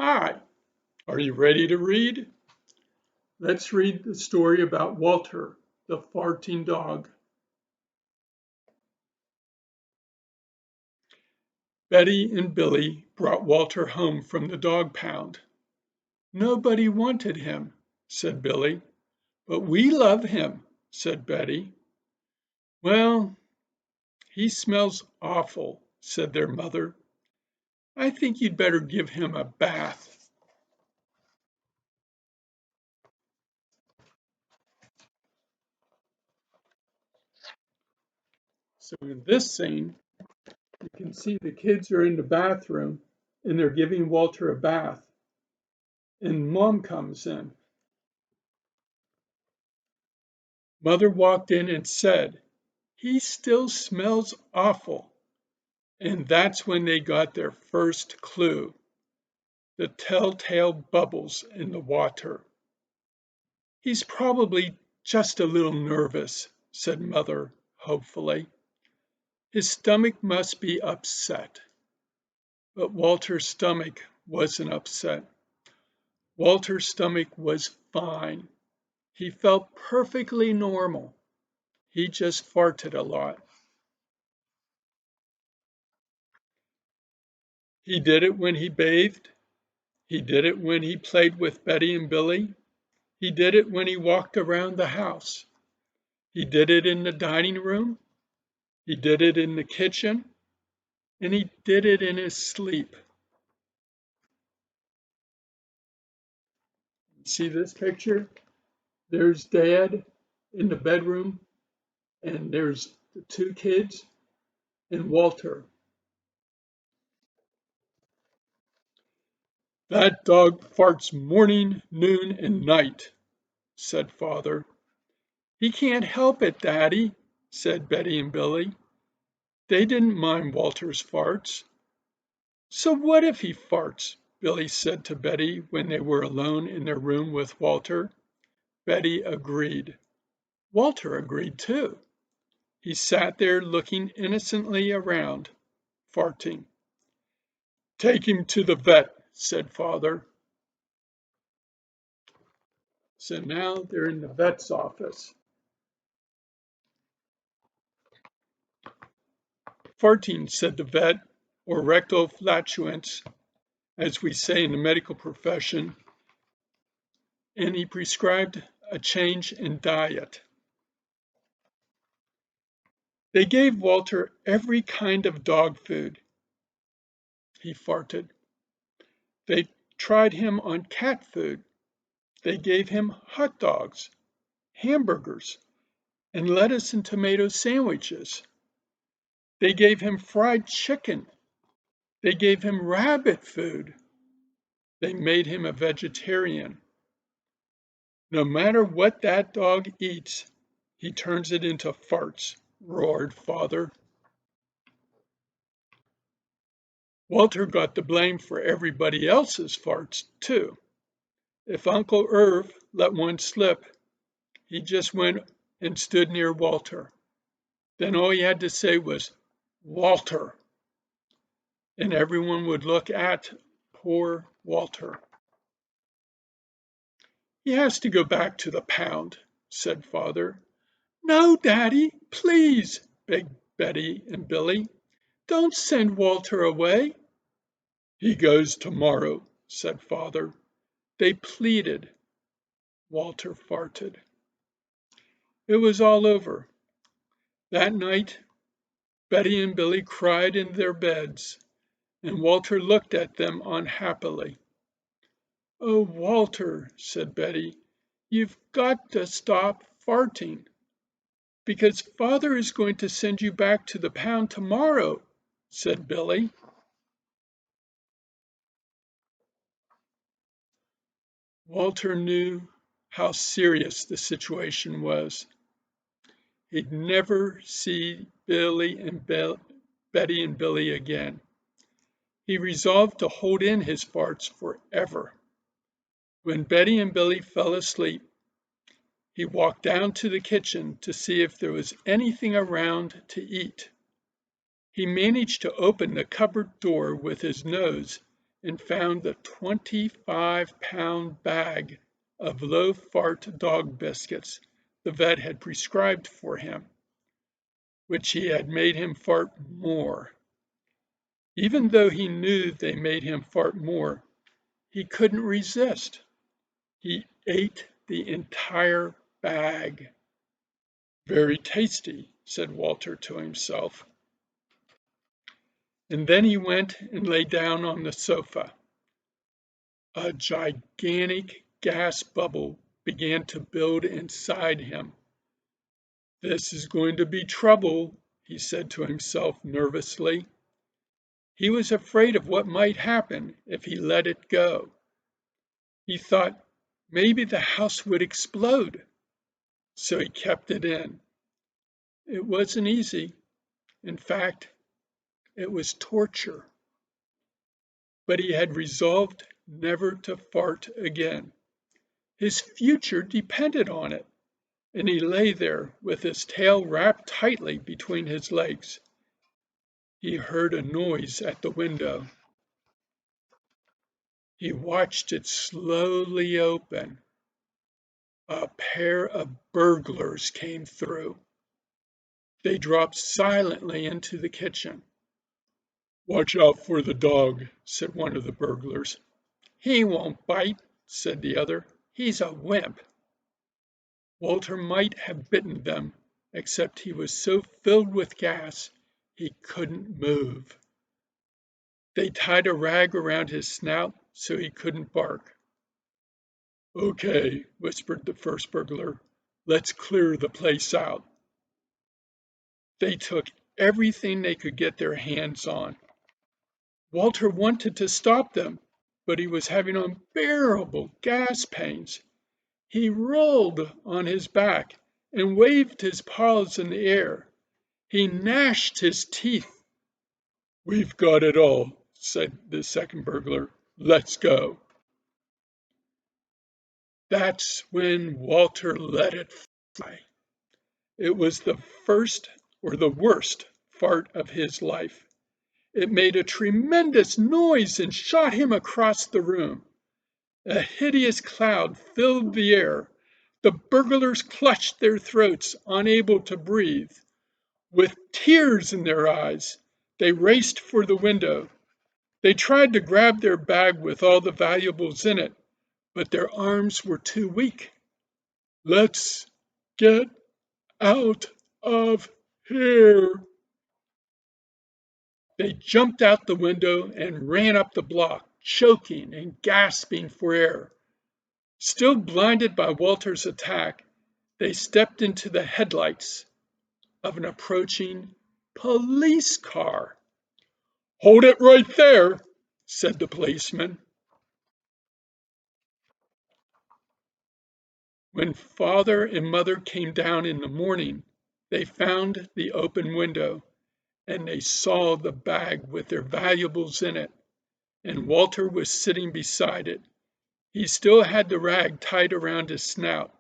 Hi, are you ready to read? Let's read the story about Walter, the farting dog. Betty and Billy brought Walter home from the dog pound. Nobody wanted him, said Billy. But we love him, said Betty. Well, he smells awful, said their mother. I think you'd better give him a bath. So in this scene, you can see the kids are in the bathroom and they're giving Walter a bath. And Mom comes in. Mother walked in and said, "He still smells awful." And that's when they got their first clue, the telltale bubbles in the water. "He's probably just a little nervous," said Mother hopefully. "His stomach must be upset." But Walter's stomach wasn't upset. Walter's stomach was fine. He felt perfectly normal. He just farted a lot. He did it when he bathed. He did it when he played with Betty and Billy. He did it when he walked around the house. He did it in the dining room. He did it in the kitchen. And he did it in his sleep. See this picture? There's Dad in the bedroom, and there's the two kids and Walter. "That dog farts morning, noon, and night," said Father. "He can't help it, Daddy," said Betty and Billy. They didn't mind Walter's farts. "So what if he farts?" Billy said to Betty when they were alone in their room with Walter. Betty agreed. Walter agreed too. He sat there looking innocently around, farting. "Take him to the vet," said Father. So now they're in the vet's office. "Farting," said the vet, or rectal flatulence, as we say in the medical profession, and he prescribed a change in diet. They gave Walter every kind of dog food. He farted. They tried him on cat food. They gave him hot dogs, hamburgers, and lettuce and tomato sandwiches. They gave him fried chicken. They gave him rabbit food. They made him a vegetarian. "No matter what that dog eats, he turns it into farts," roared Father. Walter got the blame for everybody else's farts, too. If Uncle Irv let one slip, he just went and stood near Walter. Then all he had to say was, "Walter," and everyone would look at poor Walter. "He has to go back to the pound," said Father. "No, Daddy, please," begged Betty and Billy. "Don't send Walter away." "He goes tomorrow," said Father. They pleaded. Walter farted. It was all over. That night, Betty and Billy cried in their beds, and Walter looked at them unhappily. "Oh, Walter," said Betty, "you've got to stop farting." "Because Father is going to send you back to the pound tomorrow," said Billy. Walter knew how serious the situation was. He'd never see Betty and Billy again. He resolved to hold in his farts forever. When Betty and Billy fell asleep, he walked down to the kitchen to see if there was anything around to eat. He managed to open the cupboard door with his nose and found the 25-pound bag of low-fart dog biscuits the vet had prescribed for him, which he had made him fart more. Even though he knew they made him fart more, he couldn't resist. He ate the entire bag. Very tasty, said Walter to himself. And then he went and lay down on the sofa. A gigantic gas bubble began to build inside him. This is going to be trouble, he said to himself nervously. He was afraid of what might happen if he let it go. He thought maybe the house would explode, so he kept it in. It wasn't easy. In fact, it was torture. But he had resolved never to fart again. His future depended on it, and he lay there with his tail wrapped tightly between his legs. He heard a noise at the window. He watched it slowly open. A pair of burglars came through. They dropped silently into the kitchen. "Watch out for the dog," said one of the burglars. "He won't bite," said the other. "He's a wimp." Walter might have bitten them, except he was so filled with gas he couldn't move. They tied a rag around his snout so he couldn't bark. "Okay," whispered the first burglar. "Let's clear the place out." They took everything they could get their hands on. Walter wanted to stop them, but he was having unbearable gas pains. He rolled on his back and waved his paws in the air. He gnashed his teeth. "We've got it all," said the second burglar. "Let's go." That's when Walter let it fly. It was the first or the worst fart of his life. It made a tremendous noise and shot him across the room. A hideous cloud filled the air. The burglars clutched their throats, unable to breathe. With tears in their eyes, they raced for the window. They tried to grab their bag with all the valuables in it, but their arms were too weak. "Let's get out of here." They jumped out the window and ran up the block, choking and gasping for air. Still blinded by Walter's attack, they stepped into the headlights of an approaching police car. "Hold it right there," said the policeman. When father and mother came down in the morning, they found the open window, and they saw the bag with their valuables in it, and Walter was sitting beside it. He still had the rag tied around his snout.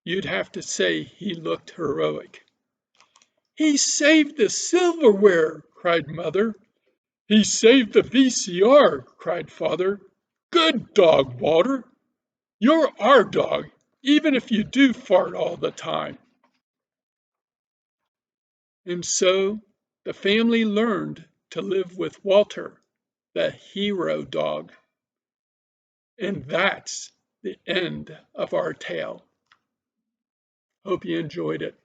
You'd have to say he looked heroic. "He saved the silverware," cried mother. "He saved the VCR," cried father. "Good dog, Walter. You're our dog, even if you do fart all the time." And so the family learned to live with Walter, the hero dog. And that's the end of our tale. Hope you enjoyed it.